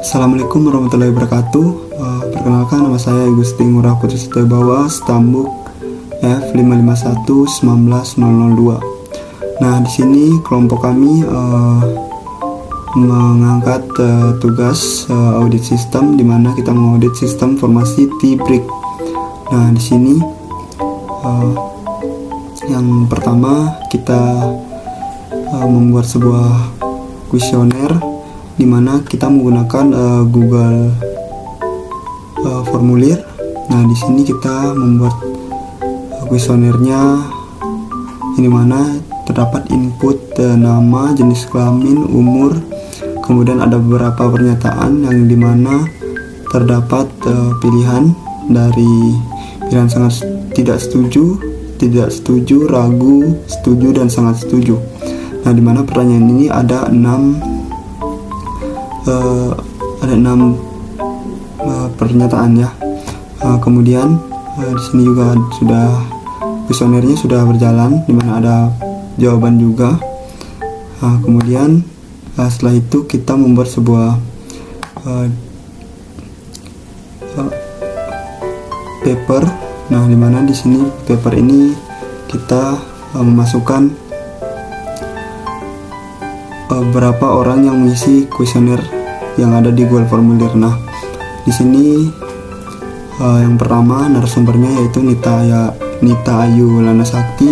Assalamualaikum warahmatullahi wabarakatuh. Perkenalkan, nama saya Gusti Ngurah Putri Setiabawa, Stambuk F551-19002. Nah, di sini kelompok kami mengangkat tugas audit sistem, di mana kita mengaudit sistem formasi T-Brick. Nah, di sini yang pertama kita membuat sebuah kuesioner di mana kita menggunakan Google formulir. Nah, di sini kita membuat kuesionernya, ini mana terdapat input nama, jenis kelamin, umur, kemudian ada beberapa pernyataan yang dimana terdapat pilihan dari pilihan sangat tidak setuju, ragu, setuju, dan sangat setuju. Nah, dimana pertanyaan ini ada 6 pernyataan ya. Kemudian di sini juga sudah kuesionernya sudah berjalan, dimana ada jawaban juga. Kemudian setelah itu kita membuat sebuah paper. Nah, dimana di sini paper ini kita memasukkan berapa orang yang mengisi kuesioner yang ada di Google formulir. Nah, di sini yang pertama narasumbernya yaitu Nita Ayu Lanasakti,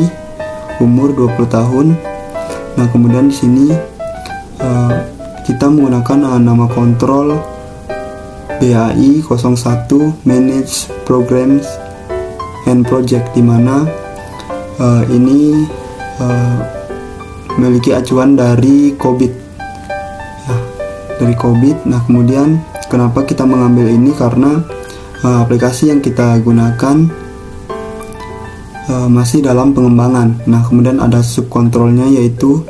umur 20 tahun. Nah, kemudian di sini kita menggunakan nama kontrol BAI 01 Manage Programs and Project, di mana ini memiliki acuan dari COVID ya, dari COVID. Nah, kemudian kenapa kita mengambil ini, karena aplikasi yang kita gunakan masih dalam pengembangan. Nah, kemudian ada subkontrolnya yaitu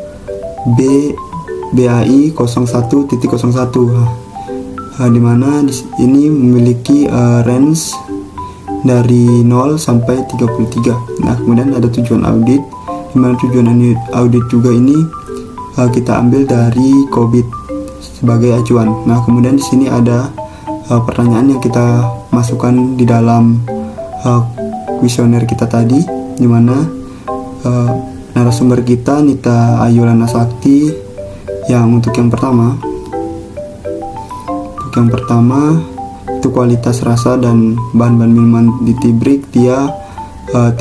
BAI 01.01, di mana ini memiliki range dari 0 sampai 33. Nah, kemudian ada tujuan audit, di mana tujuan audit juga ini kita ambil dari COVID sebagai acuan. Nah, kemudian di sini ada pertanyaan yang kita masukkan di dalam kuesioner kita tadi, di mana narasumber kita Nita Ayu Lanasakti. Untuk yang pertama itu kualitas rasa dan bahan-bahan minuman di T-Brick, dia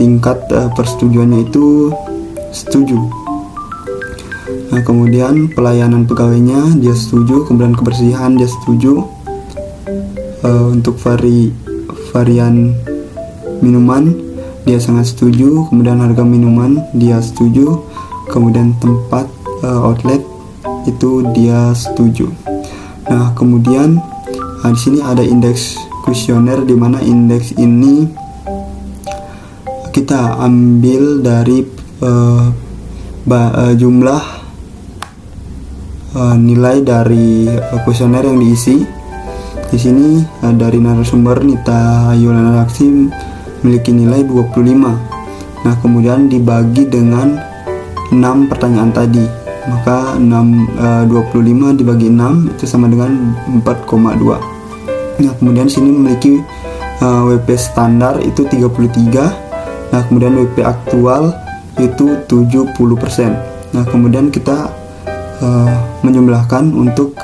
tingkat persetujuannya itu setuju. Nah, kemudian pelayanan pegawainya dia setuju, kemudian kebersihan dia setuju. Untuk varian minuman dia sangat setuju, kemudian harga minuman dia setuju, kemudian tempat outlet itu dia setuju. Nah, kemudian di sini ada indeks kuesioner, di mana indeks ini kita ambil dari jumlah nilai dari kuesioner yang diisi. Di sini dari narasumber Nita Ayu Lanasakti memiliki nilai 25. Nah, kemudian dibagi dengan 6 pertanyaan tadi, maka 25 dibagi 6 itu sama dengan 4,2. Nah, kemudian sini memiliki WP standar itu 33. Nah, kemudian WP aktual itu 70%. Nah, kemudian kita menjumlahkan untuk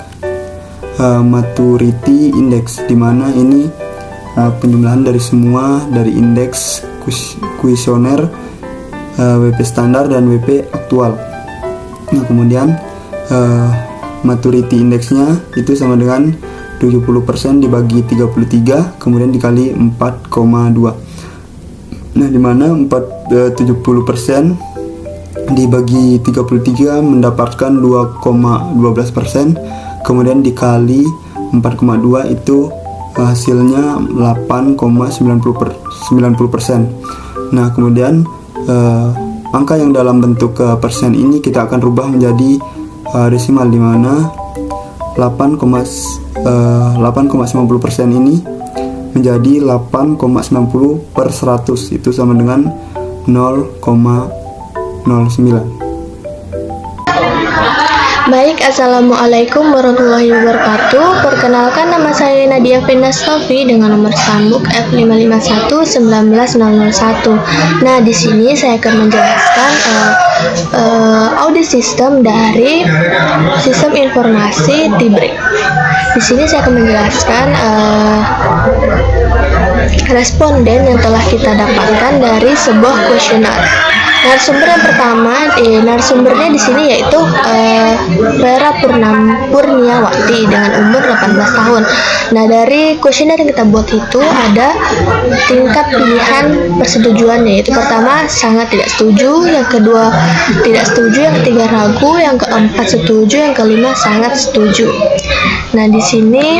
maturity index, di mana ini penjumlahan dari semua dari indeks kuesioner, WP standar dan WP aktual. Nah, kemudian maturity indeksnya itu sama dengan 70% dibagi 33, kemudian dikali 4,2. Nah, dimana 70% dibagi 33 mendapatkan 2,12%, kemudian dikali 4,2 itu hasilnya 8,90%. Nah, kemudian angka yang dalam bentuk persen ini kita akan rubah menjadi desimal, di mana 8,90% ini menjadi 8,90/100, itu sama dengan 0,09. Baik, Assalamualaikum warahmatullahi wabarakatuh. Perkenalkan, nama saya Nadia Vendastofi dengan nomor sambuk F551-19001. Nah, di sini saya akan menjelaskan audit sistem dari sistem informasi Tibrik. Di sini saya akan menjelaskan responden yang telah kita dapatkan dari sebuah kuesioner. Narasumber yang pertama, narasumbernya di sini yaitu Vera Purniawati dengan umur 18 tahun. Nah, dari kuesioner yang kita buat itu ada tingkat pilihan persetujuan, yaitu pertama sangat tidak setuju, yang kedua tidak setuju, yang ketiga ragu, yang keempat setuju, yang kelima sangat setuju. Nah, di sini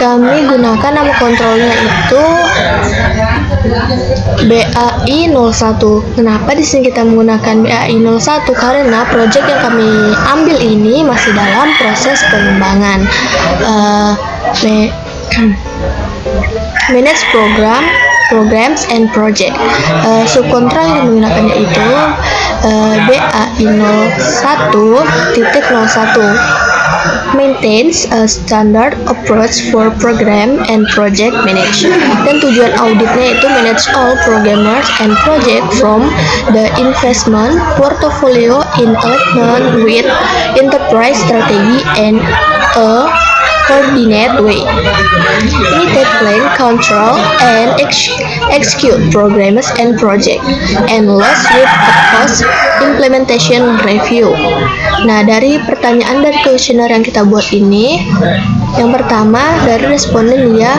kami gunakan nama kontrolnya itu BAI 01. Kenapa di sini kita menggunakan BAI 01? Karena proyek yang kami ambil ini masih dalam proses pengembangan. Manage programs and project. Subkontra yang menggunakannya itu BAI 01.01. Maintains a standard approach for program and project management. Dan tujuan auditnya itu manage all programmers and project from the investment portfolio in alignment with enterprise strategy and a coordinate way. Limited plan, control, and execute programs and project, and last with a post implementation review. Nah, dari pertanyaan dari kuesioner yang kita buat ini, yang pertama dari responden dia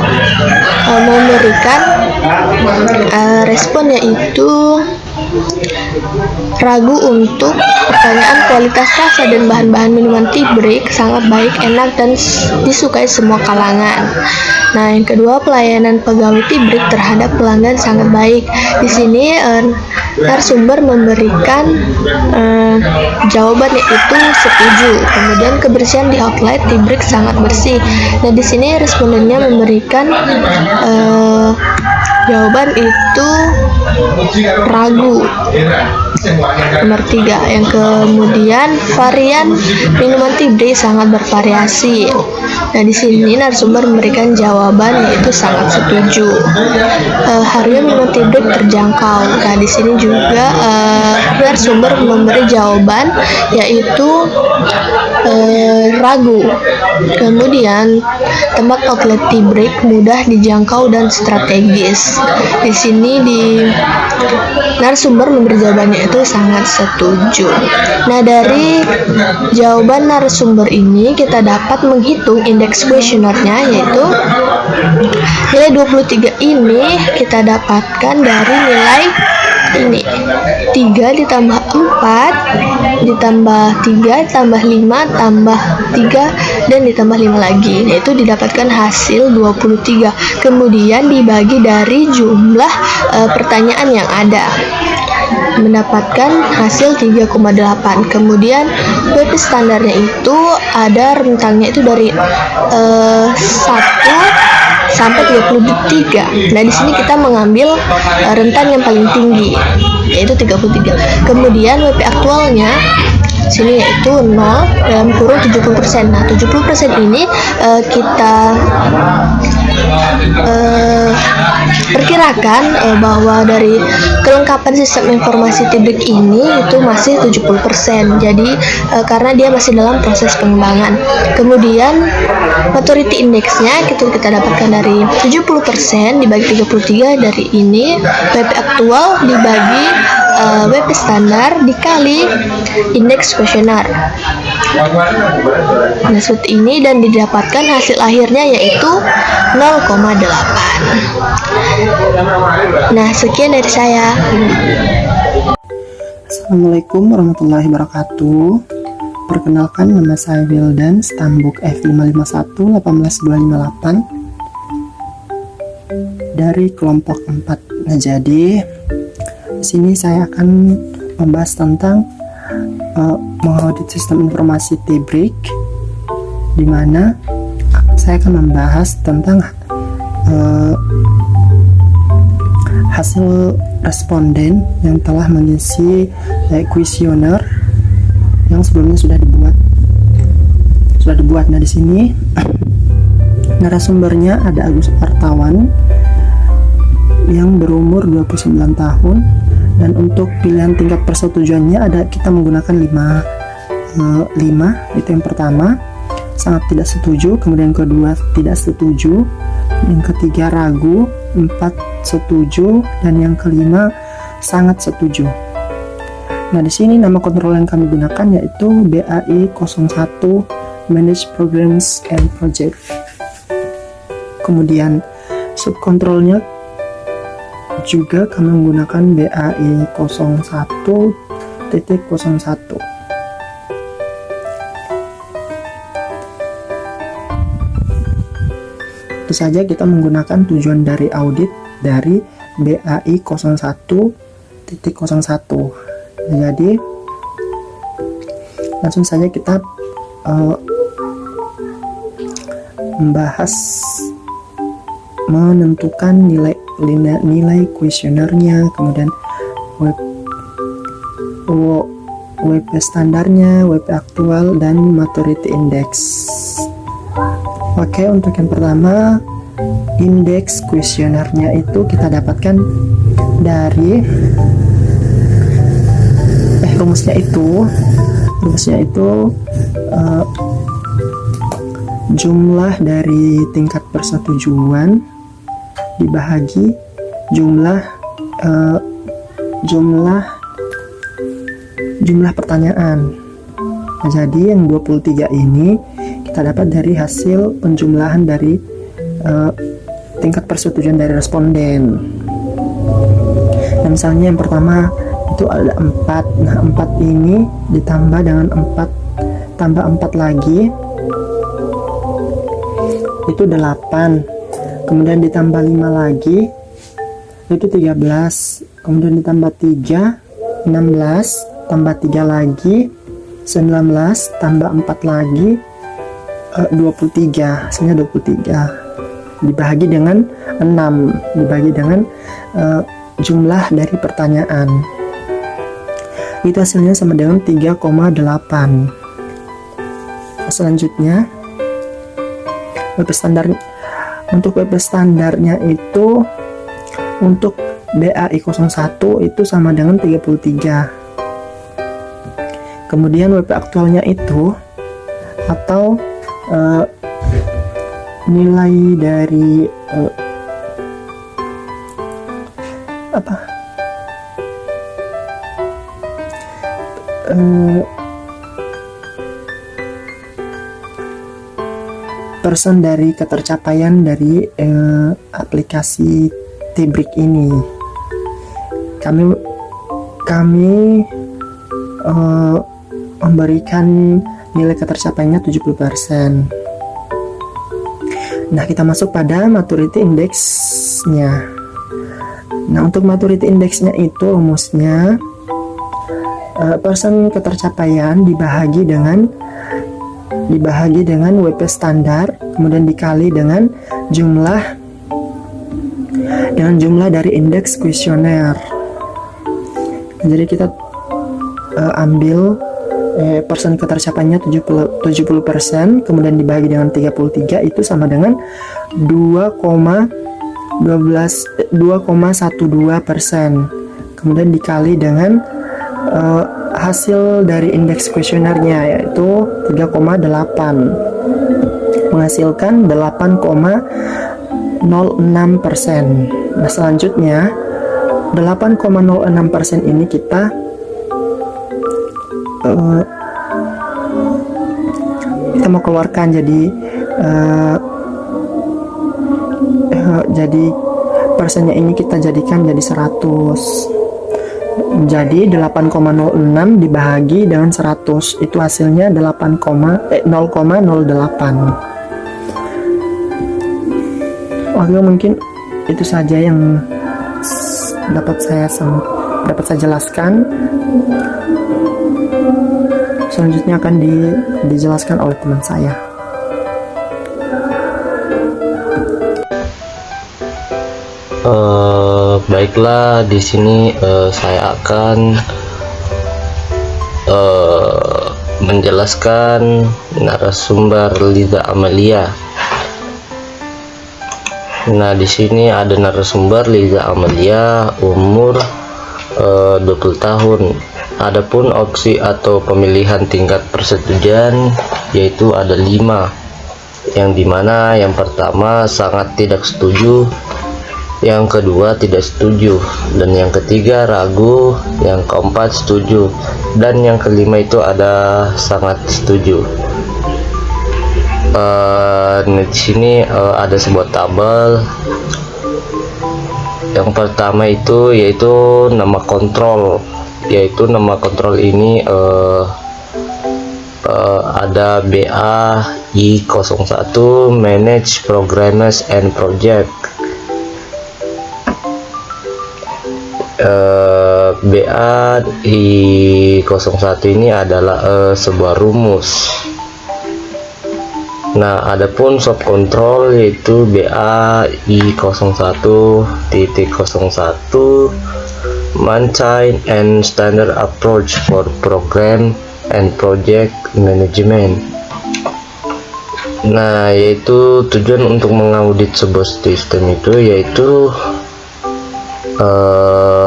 memberikan responnya itu ragu untuk pertanyaan kualitas rasa dan bahan-bahan minuman Tibrik sangat baik, enak, dan disukai semua kalangan. Nah, yang kedua, pelayanan pegawai Tibrik terhadap pelanggan sangat baik. Di sini narasumber memberikan jawabannya itu setuju. Kemudian kebersihan di outlet Tibrik sangat bersih. Nah, di sini respondennya memberikan jawaban itu ragu. Nomor 3, yang kemudian varian minuman Tibrik sangat bervariasi. Nah, di sini narasumber memberikan jawaban yaitu sangat setuju. Harga minuman Tibrik terjangkau. Nah, di sini juga narasumber memberi jawaban yaitu ragu. Kemudian tempat outlet Tibrik mudah dijangkau dan strategis. Di sini narasumber memberi jawabannya itu sangat setuju. Nah, dari jawaban narasumber ini kita dapat menghitung indeks kuesionernya, yaitu nilai 23 ini kita dapatkan dari nilai ini 3 ditambah 4 ditambah 3 tambah 5 tambah 3 dan ditambah 5 lagi, yaitu didapatkan hasil 23. Kemudian dibagi dari jumlah pertanyaan yang ada, mendapatkan hasil 3,8. Kemudian WP standarnya itu ada rentangnya itu dari 1 sampai 33. Nah, di sini kita mengambil rentan yang paling tinggi, yaitu 33. Kemudian WP aktualnya sini yaitu 0 dalam kurung 70%. Nah, 70% ini kita perkirakan bahwa dari kelengkapan sistem informasi Tibrik ini itu masih 70%. Jadi karena dia masih dalam proses pengembangan. Kemudian maturity indexnya kita dapatkan dari 70% dibagi 33 dari ini, WP aktual dibagi WP standar dikali indeks kuesioner. Nah, seperti ini, dan didapatkan hasil akhirnya yaitu 0,8. Nah, sekian dari saya. Assalamualaikum warahmatullahi wabarakatuh. Perkenalkan, nama saya Wildan, stambuk F551-18258 dari kelompok 4. Nah, jadi di sini saya akan membahas tentang mengaudit sistem informasi Tibrik, di mana saya akan membahas tentang hasil responden yang telah mengisi kuesioner yang sebelumnya sudah dibuat. Nah, di sini narasumbernya ada Agus Partawan yang berumur 29 tahun, dan untuk pilihan tingkat persetujuannya kita menggunakan 5. Itu yang pertama, sangat tidak setuju, kemudian kedua tidak setuju, yang ketiga ragu, 4 setuju, dan yang kelima sangat setuju. Nah, di sini nama kontrol yang kami gunakan yaitu BAI 01 Manage Programs and Project. Kemudian subkontrolnya juga kami menggunakan BAI 01.01. Tentu saja kita menggunakan tujuan dari audit dari BAI 01.01. Jadi langsung saja kita menentukan nilai kuesionernya, kemudian WP standarnya, WP aktual, dan maturity index. Oke, untuk yang pertama, indeks kuesionernya itu kita dapatkan dari rumusnya itu jumlah dari tingkat persetujuan dibahagi jumlah pertanyaan. Nah, jadi yang 23 ini kita dapat dari hasil penjumlahan dari tingkat persetujuan dari responden. Nah, misalnya yang pertama itu ada 4. Nah, 4 ini ditambah dengan 4 lagi itu 8, kemudian ditambah 5 lagi itu 13, kemudian ditambah 3 16, tambah 3 lagi 19, tambah 4 lagi 23, hasilnya 23 dibagi dengan 6, dibagi dengan jumlah dari pertanyaan, itu hasilnya sama dengan 3,8. Selanjutnya WP standar. Untuk WP standarnya itu untuk BAI 01 itu sama dengan 33. Kemudian WP aktualnya itu atau nilai dari persen dari ketercapaian dari aplikasi Tibrik ini. Kami memberikan nilai ketercapaiannya 70%. Nah, kita masuk pada maturity index-nya. Nah, untuk maturity index-nya itu rumusnya persen ketercapaian dibahagi dengan WP standar, kemudian dikali dengan jumlah dari indeks kuesioner. Jadi kita ambil persen ketercapaiannya 70%, kemudian dibagi dengan 33, itu sama dengan 2,12%. Kemudian dikali dengan hasil dari indeks kuesionernya yaitu 3,8, menghasilkan 8,06%. Nah, selanjutnya 8,06% ini kita mau keluarkan jadi persennya ini kita jadikan jadi 100. Jadi 8,06 dibagi dengan 100 itu hasilnya 0,08. Oke, mungkin itu saja yang dapat saya jelaskan. Selanjutnya akan dijelaskan oleh teman saya. Baiklah, di sini saya akan menjelaskan narasumber Liza Amelia. Nah, di sini ada narasumber Liza Amelia, umur 20 tahun. Adapun opsi atau pemilihan tingkat persetujuan yaitu ada 5. Yang dimana yang pertama sangat tidak setuju, yang kedua tidak setuju, dan yang ketiga ragu, yang keempat setuju, dan yang kelima itu ada sangat setuju. Di sini ada sebuah tabel. Yang pertama itu yaitu nama kontrol, nama kontrol ini ada BA-I01 Manage Programs and Project. BA-I01 ini adalah sebuah rumus. Nah, adapun subkontrol yaitu BA-I01.01 Maintain and Standard Approach for Program and Project Management. Nah, yaitu tujuan untuk mengaudit sebuah sistem itu yaitu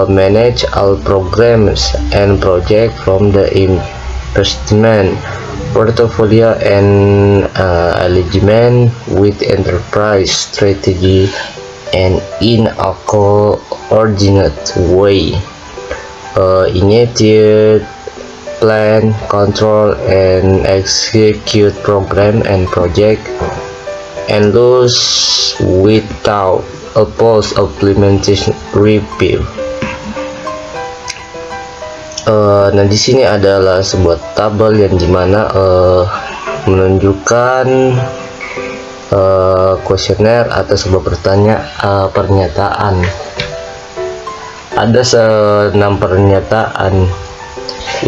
manage all programs and project from the investment portfolio and alignment with enterprise strategy and in a coordinate way. Initiate, plan, control, and execute program and project and those without a post implementation review. Nah, di sini adalah sebuah tabel yang dimana menunjukkan kuesioner atau sebuah pernyataan. Ada 6 pernyataan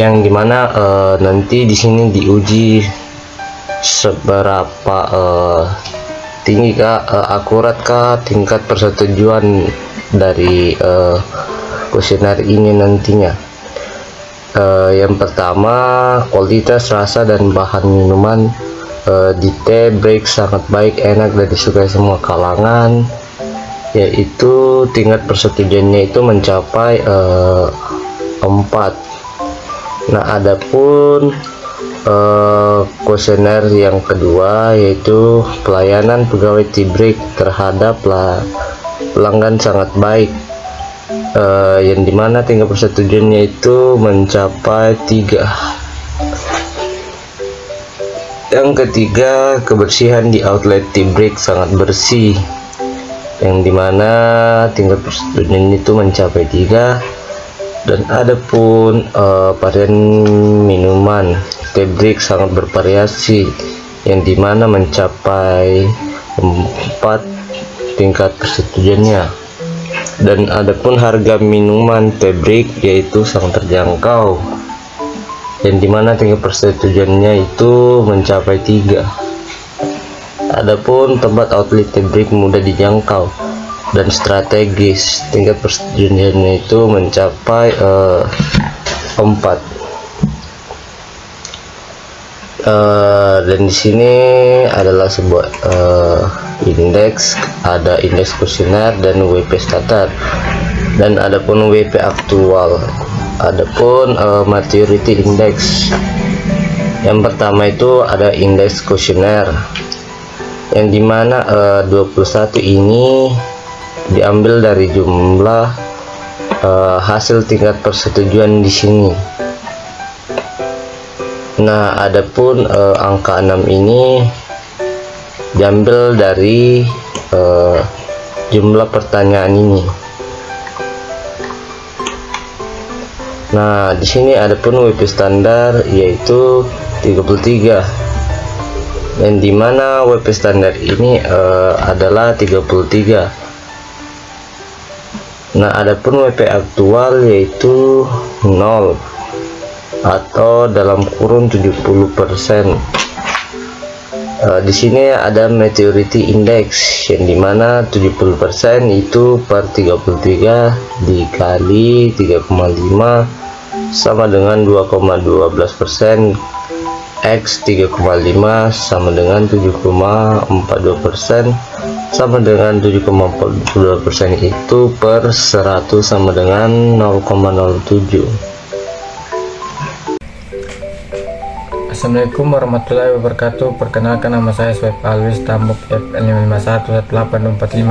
yang dimana nanti di sini diuji seberapa tinggi akuratkah tingkat persetujuan dari kuesioner ini nantinya. Yang pertama, kualitas rasa dan bahan minuman di Tea Break sangat baik, enak dan disukai semua kalangan, yaitu tingkat persetujuannya itu mencapai 4. Nah, adapun kuesioner yang kedua yaitu pelayanan pegawai Tea Break terhadap pelanggan sangat baik, yang dimana tingkat persetujuannya itu mencapai 3. Yang ketiga, kebersihan di outlet Tea Break sangat bersih, yang dimana tingkat persetujuannya itu mencapai 3. Dan adapun varian minuman Tea Break sangat bervariasi, yang dimana mencapai 4 tingkat persetujuannya. Dan adapun harga minuman Tea Break yaitu sangat terjangkau, yang dimana tingkat persetujuannya itu mencapai 3. Adapun tempat outlet Tea Break mudah dijangkau dan strategis, tingkat persetujuannya itu mencapai 4. Dan di sini adalah sebuah indeks, ada indeks kuesioner dan WP standar, dan adapun WP aktual. Adapun maturity index, yang pertama itu ada indeks kuesioner, yang dimana 21 ini diambil dari jumlah hasil tingkat persetujuan di sini. Nah, adapun angka 6 ini diambil dari jumlah pertanyaan ini. Nah, di sini adapun WP standar yaitu 33, yang dimana WP standar ini adalah 33. Nah, adapun WP aktual yaitu 0 atau dalam kurun 70%. Di sini ada maturity index, yang dimana 70% itu per 33 dikali 3,5 sama dengan 2,12%, X 3,5 sama dengan 7,42% sama dengan 7,42% itu per 100 sama dengan 0,07. Assalamualaikum warahmatullahi wabarakatuh. Perkenalkan, nama saya Swaib Alwi, Tambuk F5511845.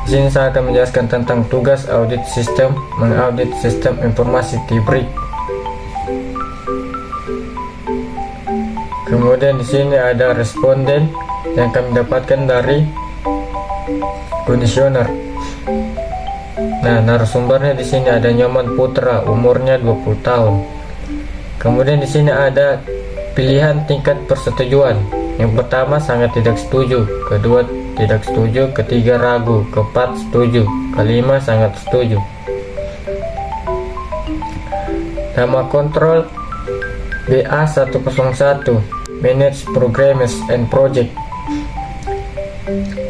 Di sini saya akan menjelaskan tentang tugas audit sistem, mengaudit sistem informasi T-Brick. Kemudian di sini ada responden yang kami dapatkan dari komisioner. Nah, narasumbernya di sini ada Nyoman Putra, umurnya 20 tahun. Kemudian di sini ada pilihan tingkat persetujuan. Yang pertama sangat tidak setuju, kedua tidak setuju, ketiga ragu, keempat setuju, kelima sangat setuju. Nama kontrol BA101, Manage Programs and Project.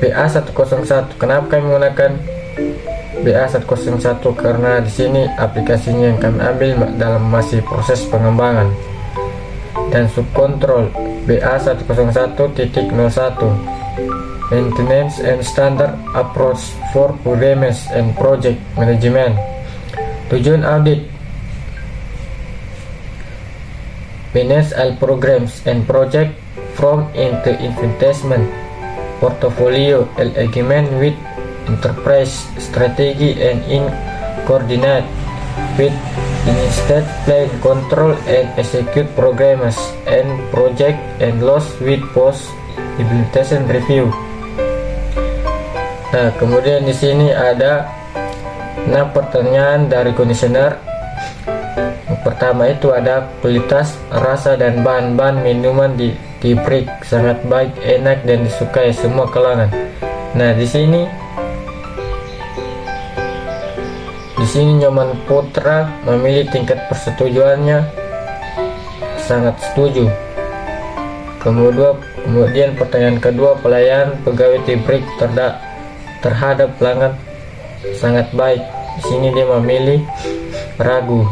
BA101, kenapa kami menggunakan BA101? Karena di sini aplikasinya yang kami ambil dalam masih proses pengembangan. Dan subkontrol BA101.01, Maintenance and Standard Approach for Programs and Project Management. Tujuan audit: manage all programs and project from into investment portfolio alignment with enterprise strategy and in coordinate with instead plan control and execute programs and project and loss with post implementation review. Nah, kemudian di sini ada 6 pertanyaan dari komisioner. Yang pertama itu ada kualitas, rasa dan bahan-bahan minuman di T-Brick sangat baik, enak dan disukai semua kalangan. Nah, di sini Nyoman Putra memilih tingkat persetujuannya sangat setuju. Kemudian pertanyaan kedua, pelayanan pegawai T-Brick terhadap pelanggan sangat baik. Di sini dia memilih ragu.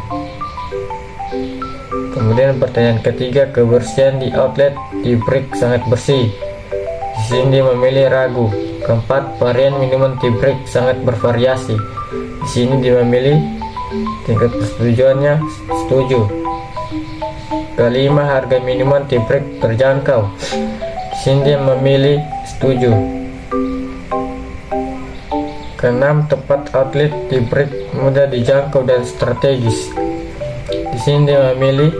Kemudian pertanyaan ketiga, kebersihan di outlet T-Brick sangat bersih. Di sini dia memilih ragu. Keempat, varian minuman T-Brick sangat bervariasi. Di sini dia memilih tingkat persetujuannya setuju. Kelima, harga minuman T-Brick terjangkau. Di sini dia memilih setuju. Keenam, tempat outlet T-Brick mudah dijangkau dan strategis. Di sini dia memilih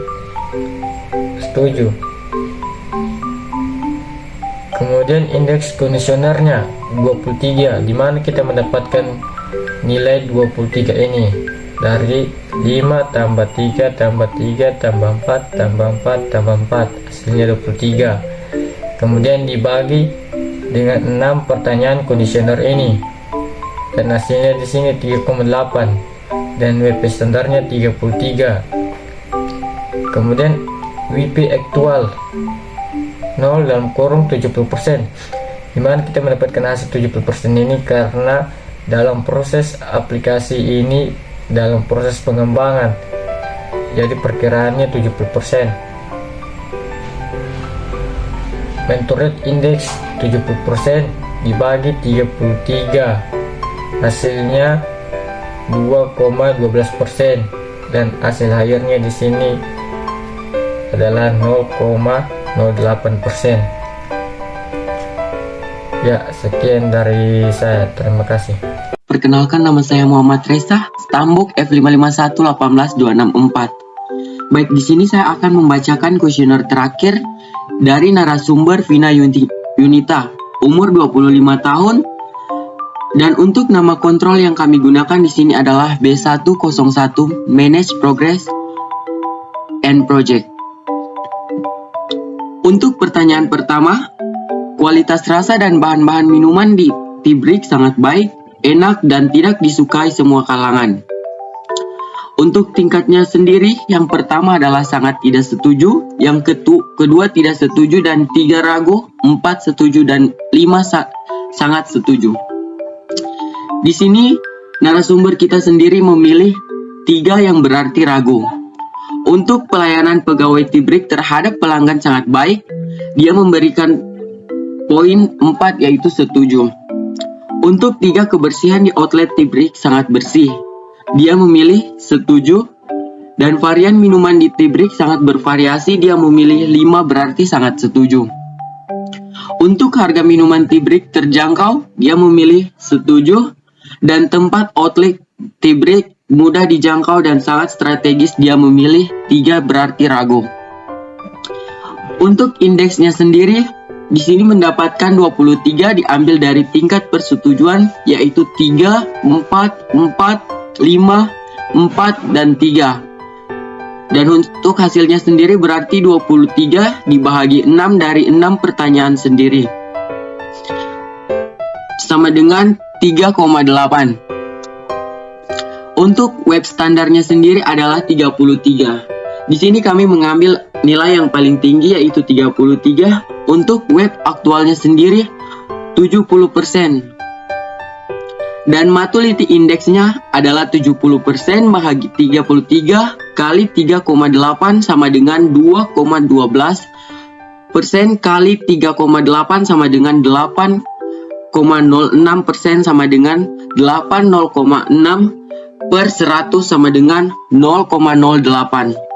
setuju. Kemudian indeks komisionernya 23, di mana kita mendapatkan nilai 23 ini dari 5 tambah 3 tambah 3 tambah 4 tambah 4 tambah 4, hasilnya 23. Kemudian dibagi dengan 6 pertanyaan komisioner ini dan hasilnya di sini 3,8 dan WP standarnya 33. Kemudian WP aktual 0 dimana kita mendapatkan hasil 70% ini karena dalam proses aplikasi ini dalam proses pengembangan, jadi perkiraannya 70%. Mentor rate index 70% dibagi 33, hasilnya 2,12% dan hasil akhirnya di sini adalah 0,08%. Ya, sekian dari saya. Terima kasih. Perkenalkan, nama saya Muhammad Reza, Stambuk F551182664. Baik, di sini saya akan membacakan kuesioner terakhir dari narasumber Vina Yunita, umur 25 tahun. Dan untuk nama kontrol yang kami gunakan di sini adalah B101, Manage Progress and Project. Untuk pertanyaan pertama, kualitas rasa dan bahan-bahan minuman di T-Brick sangat baik, enak, dan tidak disukai semua kalangan. Untuk tingkatnya sendiri, yang pertama adalah sangat tidak setuju, yang kedua tidak setuju, dan 3 ragu, 4 setuju, dan 5 sangat setuju. Di sini, narasumber kita sendiri memilih 3 yang berarti ragu. Untuk pelayanan pegawai Tibrik terhadap pelanggan sangat baik, dia memberikan poin 4 yaitu setuju. Untuk 3 kebersihan di outlet Tibrik sangat bersih, dia memilih setuju. Dan varian minuman di Tibrik sangat bervariasi, dia memilih 5 berarti sangat setuju. Untuk harga minuman Tibrik terjangkau, dia memilih setuju. Dan tempat outlet Tibrik mudah dijangkau dan sangat strategis, dia memilih 3 berarti ragu. Untuk indeksnya sendiri, di sini mendapatkan 23 diambil dari tingkat persetujuan yaitu 3, 4, 4, 5, 4, dan 3. Dan untuk hasilnya sendiri berarti 23 dibahagi 6 dari 6 pertanyaan sendiri. Sama dengan 3,8. Untuk web standarnya sendiri adalah 33. Di sini kami mengambil nilai yang paling tinggi yaitu 33. Untuk web aktualnya sendiri 70%. Dan Maturity Index-nya adalah 70% bahagi 33 kali 3,8 sama dengan 2,12% kali 3,8 sama dengan 8,06% sama dengan 80,6 per 100 sama dengan 0,08.